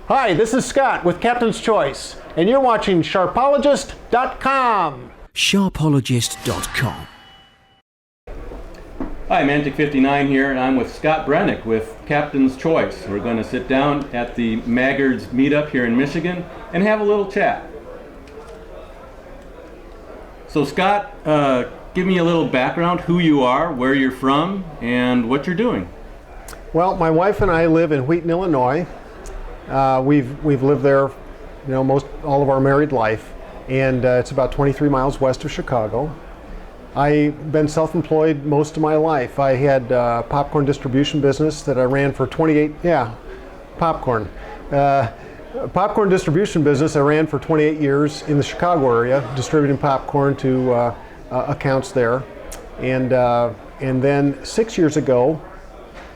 Hi, this is Scott with Captain's Choice, and you're watching Sharpologist.com. Sharpologist.com. Hi, Mantic59 here, and I'm with Scott Brennick with Captain's Choice. We're going to sit down at the Maggards meetup here in Michigan and have a little chat. So Scott, give me a little background, who you are, where you're from, and what you're doing. Well, my wife and I live in Wheaton, Illinois. We've lived there, most all of our married life, and it's about 23 miles west of Chicago. I've been self-employed most of my life. I had a popcorn distribution business that I ran for 28 distribution business I ran for 28 years in the Chicago area, distributing popcorn to accounts there, and then 6 years ago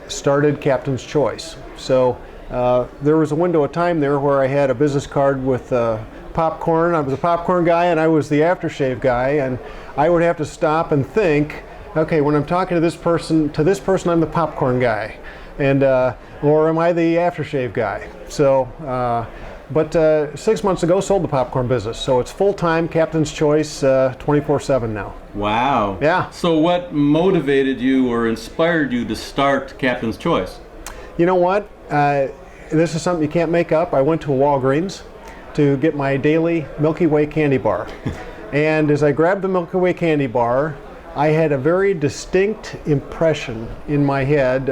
started Captain's Choice. So there was a window of time there where I had a business card with popcorn. I was a popcorn guy and I was the aftershave guy, and I would have to stop and think, okay, when I'm talking to this person I'm the popcorn guy, and or am I the aftershave guy? So but 6 months ago sold the popcorn business, so it's full-time Captain's Choice 24/7 now. Wow. Yeah. So what motivated you or inspired you to start Captain's Choice? You know what? This is something you can't make up. I went to a Walgreens to get my daily Milky Way candy bar. And as I grabbed the Milky Way candy bar, I had a very distinct impression in my head.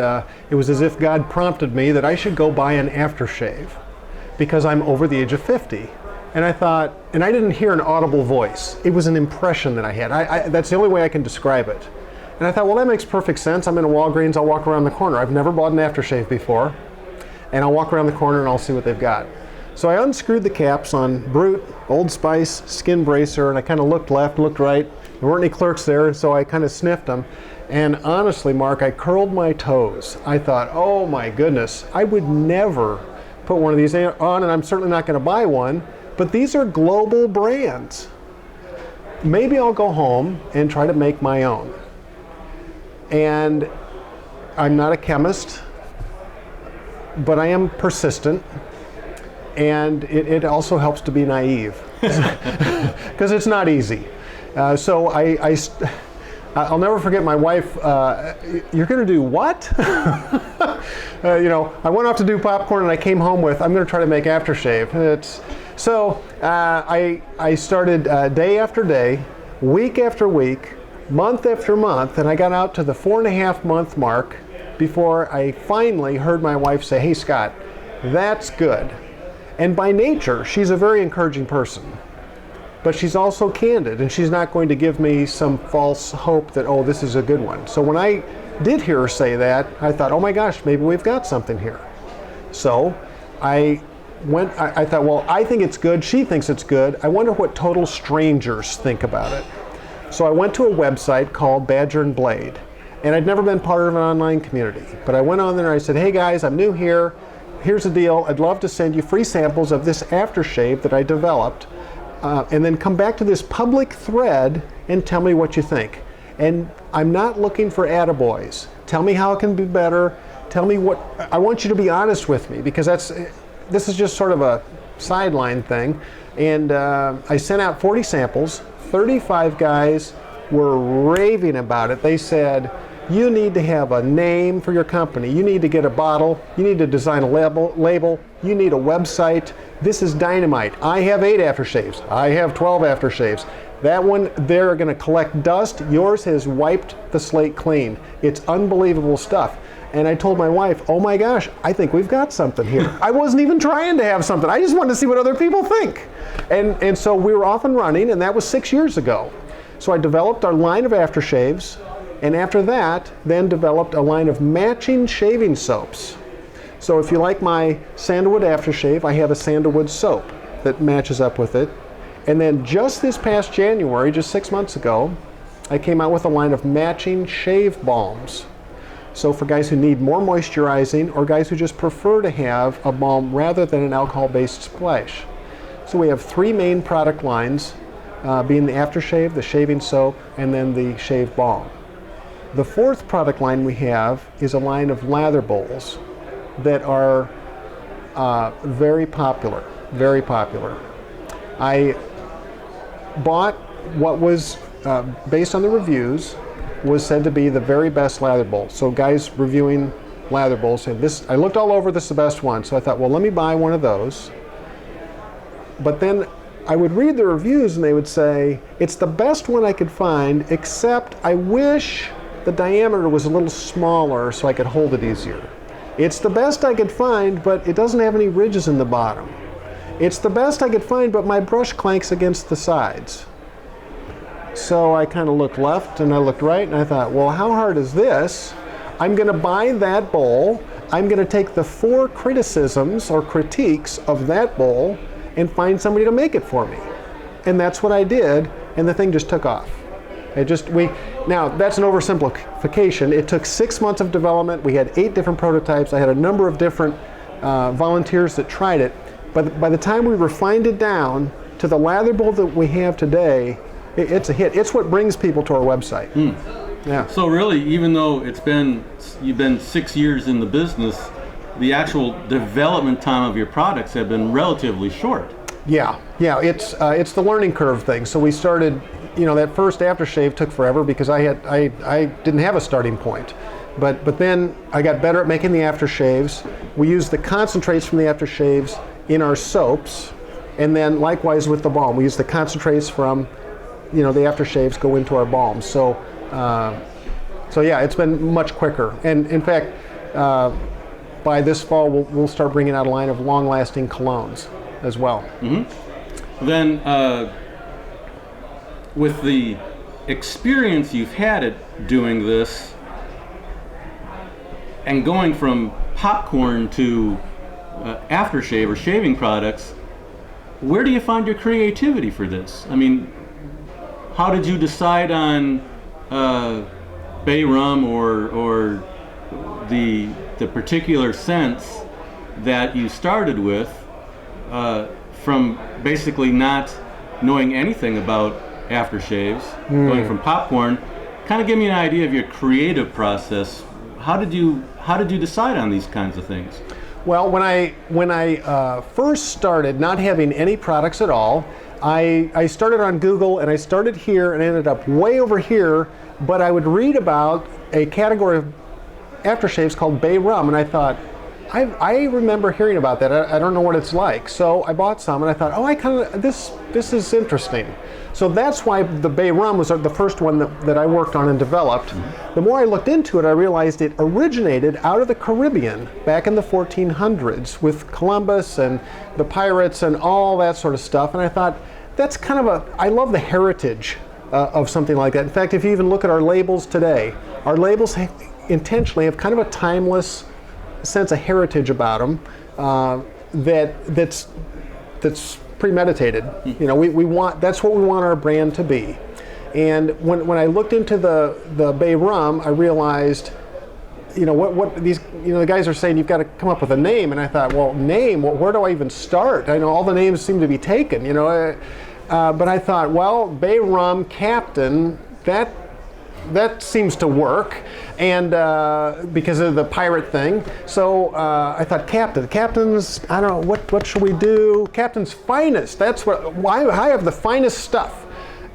It was as if God prompted me that I should go buy an aftershave because I'm over the age of 50. And I thought, and I didn't hear an audible voice. It was an impression that I had. That's the only way I can describe it. And I thought, well, that makes perfect sense. I'm in a Walgreens, I'll walk around the corner. I've never bought an aftershave before. And I'll walk around the corner and I'll see what they've got. So I unscrewed the caps on Brute, Old Spice, Skin Bracer, and I kind of looked left, looked right. There weren't any clerks there, so I kind of sniffed them. And honestly, Mark, I curled my toes. I thought, oh my goodness, I would never put one of these on, and I'm certainly not going to buy one, but these are global brands. Maybe I'll go home and try to make my own. And I'm not a chemist, but I am persistent. And it also helps to be naive, because it's not easy. So I'll never forget my wife. You're going to do what? I went off to do popcorn, and I came home with, I'm going to try to make aftershave. I started day after day, week after week, month after month, and I got out to the 4.5 month mark before I finally heard my wife say, "Hey, Scott, that's good." And by nature, she's a very encouraging person. But she's also candid, and she's not going to give me some false hope that, oh, this is a good one. So when I did hear her say that, I thought, oh my gosh, maybe we've got something here. So I thought, well, I think it's good, she thinks it's good. I wonder what total strangers think about it. So I went to a website called Badger and Blade, and I'd never been part of an online community. But I went on there and I said, hey guys, I'm new here. Here's the deal, I'd love to send you free samples of this aftershave that I developed, and then come back to this public thread and tell me what you think. And I'm not looking for attaboys. Tell me how it can be better. Tell me what, I want you to be honest with me, because this is just sort of a sideline thing. And I sent out 40 samples. 35 guys were raving about it. They said, you need to have a name for your company. You need to get a bottle. You need to design a label. You need a website. This is dynamite. I have 8 aftershaves. I have 12 aftershaves. That one, they're going to collect dust. Yours has wiped the slate clean. It's unbelievable stuff. And I told my wife, oh my gosh, I think we've got something here. I wasn't even trying to have something. I just wanted to see what other people think. And so we were off and running, and that was 6 years ago. So I developed our line of aftershaves. And after that, then developed a line of matching shaving soaps. So if you like my Sandalwood aftershave, I have a Sandalwood soap that matches up with it. And then just this past January, just 6 months ago, I came out with a line of matching shave balms. So for guys who need more moisturizing, or guys who just prefer to have a balm rather than an alcohol-based splash. So we have 3 main product lines, being the aftershave, the shaving soap, and then the shave balm. The 4th product line we have is a line of lather bowls that are Very popular, very popular. I bought what was, based on the reviews, was said to be the very best lather bowl. So guys reviewing lather bowls said, this, I looked all over, this is the best one. So I thought, well, let me buy one of those. But then I would read the reviews and they would say, it's the best one I could find, except I wish the diameter was a little smaller so I could hold it easier. It's the best I could find, but it doesn't have any ridges in the bottom. It's the best I could find, but my brush clanks against the sides. So I kind of looked left and I looked right and I thought, well, how hard is this? I'm going to buy that bowl. I'm going to take the 4 criticisms or critiques of that bowl and find somebody to make it for me. And that's what I did, and the thing just took off. Now, that's an oversimplification. It took 6 months of development. We had 8 different prototypes. I had a number of different volunteers that tried it. But by the time we refined it down to the lather bowl that we have today, it's a hit. It's what brings people to our website. Yeah. So really, even though you've been 6 years in the business, the actual development time of your products have been relatively short. Yeah. It's the learning curve thing. So we started, that first aftershave took forever because I didn't have a starting point. But then I got better at making the aftershaves. We used the concentrates from the aftershaves in our soaps, and then likewise with the balm. We use the concentrates from, the aftershaves go into our balms. So yeah, it's been much quicker. And in fact, by this fall, we'll start bringing out a line of long-lasting colognes as well. Mm-hmm. Then, with the experience you've had at doing this, and going from popcorn to aftershave or shaving products, where do you find your creativity for this? I mean, how did you decide on bay rum or the particular scents that you started with, from basically not knowing anything about aftershaves, going from popcorn? Kind of give me an idea of your creative process. How did you decide on these kinds of things? Well, when I first started not having any products at all, I started on Google and I started here and ended up way over here, but I would read about a category of aftershaves called bay rum, and I thought, I remember hearing about that. I don't know what it's like. So I bought some and I thought, this is interesting. So that's why the bay rum was the first one that I worked on and developed. The more I looked into it, I realized it originated out of the Caribbean back in the 1400s with Columbus and the pirates and all that sort of stuff. And I thought, that's kind of I love the heritage of something like that. In fact, if you even look at our labels today, our labels intentionally have kind of a timeless sense of heritage about them that's premeditated. We want, that's what we want our brand to be. And when I looked into the bay rum, I realized, what these, the guys are saying you've got to come up with a name, and I thought, well, where do I even start? I know all the names seem to be taken, but I thought, well, bay rum Captain, that seems to work, and because of the pirate thing. So I thought, Captain's, I don't know, what should we do? Captain's Finest, why I have the finest stuff.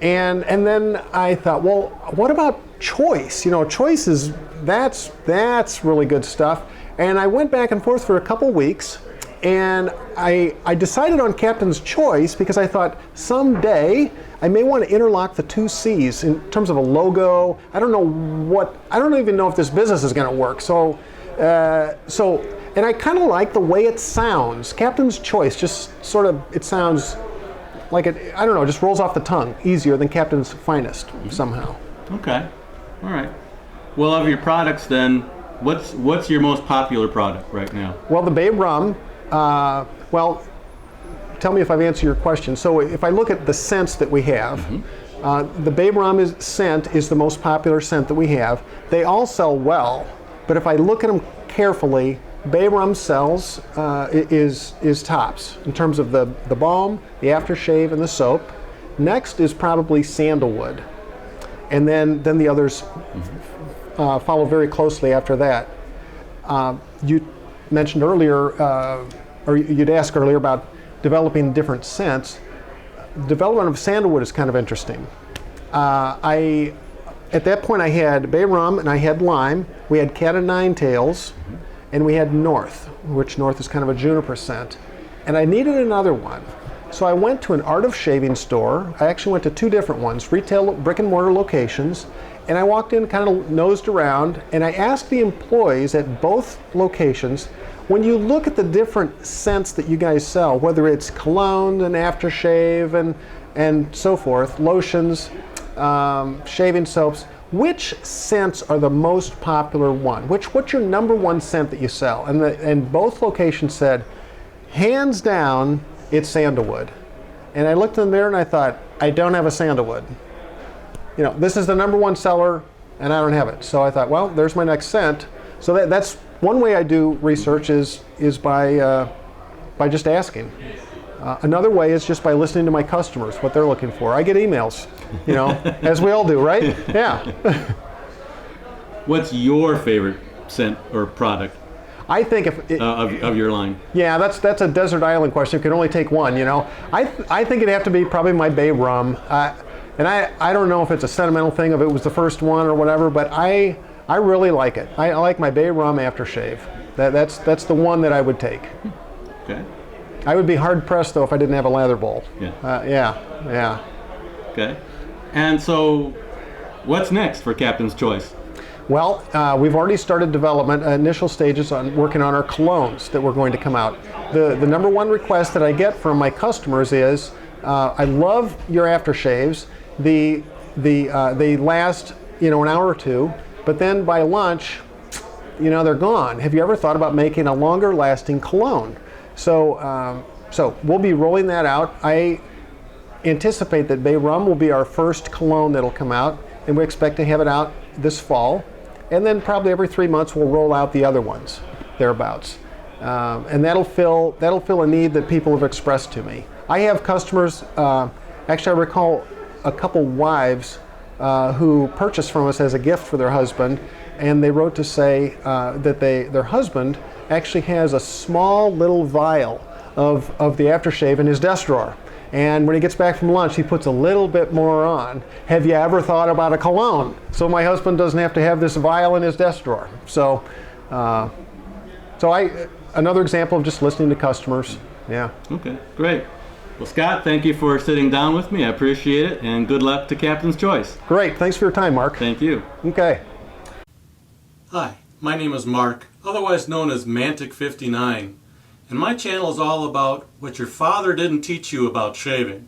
And then I thought, well, what about Choice? Choice is, that's really good stuff. And I went back and forth for a couple weeks, and I decided on Captain's Choice because I thought someday I may want to interlock the 2 C's in terms of a logo. I don't even know if this business is going to work. So and I kind of like the way it sounds. Captain's Choice just sort of, it sounds like it, I don't know, just rolls off the tongue easier than Captain's Finest somehow. Okay, all right. Well, of your products then, what's your most popular product right now? Well, the bay rum, tell me if I've answered your question. So if I look at the scents that we have, the bay rum scent is the most popular scent that we have. They all sell well, but if I look at them carefully, bay rum sells is tops in terms of the balm, the aftershave, and the soap. Next is probably Sandalwood, and then the others follow very closely after that. You mentioned earlier or you'd ask earlier about developing different scents. Development of sandalwood is kind of interesting. At that point, I had bay rum and I had lime. We had cat o' nine tails, and we had north, which north is kind of a juniper scent. And I needed another one. So I went to an Art of Shaving store. I actually went to 2 different ones, retail brick and mortar locations. And I walked in, kind of nosed around, and I asked the employees at both locations, when you look at the different scents that you guys sell, whether it's cologne and aftershave and so forth, lotions, shaving soaps, which scents are the most popular one? What's your number one scent that you sell? And both locations said, hands down, it's sandalwood. And I looked in the mirror and I thought, I don't have a sandalwood. You know, this is the number one seller and I don't have it. So I thought, well, there's my next scent. So that's one way I do research is by just asking. Another way is just by listening to my customers, what they're looking for. I get emails, you know, as we all do, right? Yeah. What's your favorite scent or product? I think of your line. Yeah, that's a desert island question. You can only take one, you know. I think it'd have to be probably my bay rum. And I don't know if it's a sentimental thing, if it was the first one or whatever, but I really like it. I like my bay rum aftershave. That's the one that I would take. Okay. I would be hard pressed though if I didn't have a lather bowl. Yeah. Yeah. Okay. And so, what's next for Captain's Choice? Well, we've already started development, initial stages on working on our colognes that were going to come out. The number one request that I get from my customers is, I love your aftershaves. They last, you know, an hour or two, but then by lunch, you know, they're gone. Have you ever thought about making a longer lasting cologne? So we'll be rolling that out. I anticipate that bay rum will be our first cologne that'll come out, and we expect to have it out this fall. And then probably every 3 months we'll roll out the other ones, thereabouts. And that'll fill a need that people have expressed to me. I have customers, actually I recall a couple wives who purchased from us as a gift for their husband, and they wrote to say that their husband actually has a small little vial of the aftershave in his desk drawer. And when he gets back from lunch, he puts a little bit more on. Have you ever thought about a cologne? So my husband doesn't have to have this vial in his desk drawer. So, another example of just listening to customers. Yeah. Okay, great. Well, Scott, thank you for sitting down with me. I appreciate it, and good luck to Captain's Choice. Great. Thanks for your time, Mark. Thank you. Okay. Hi, my name is Mark, otherwise known as Mantic59, and my channel is all about what your father didn't teach you about shaving.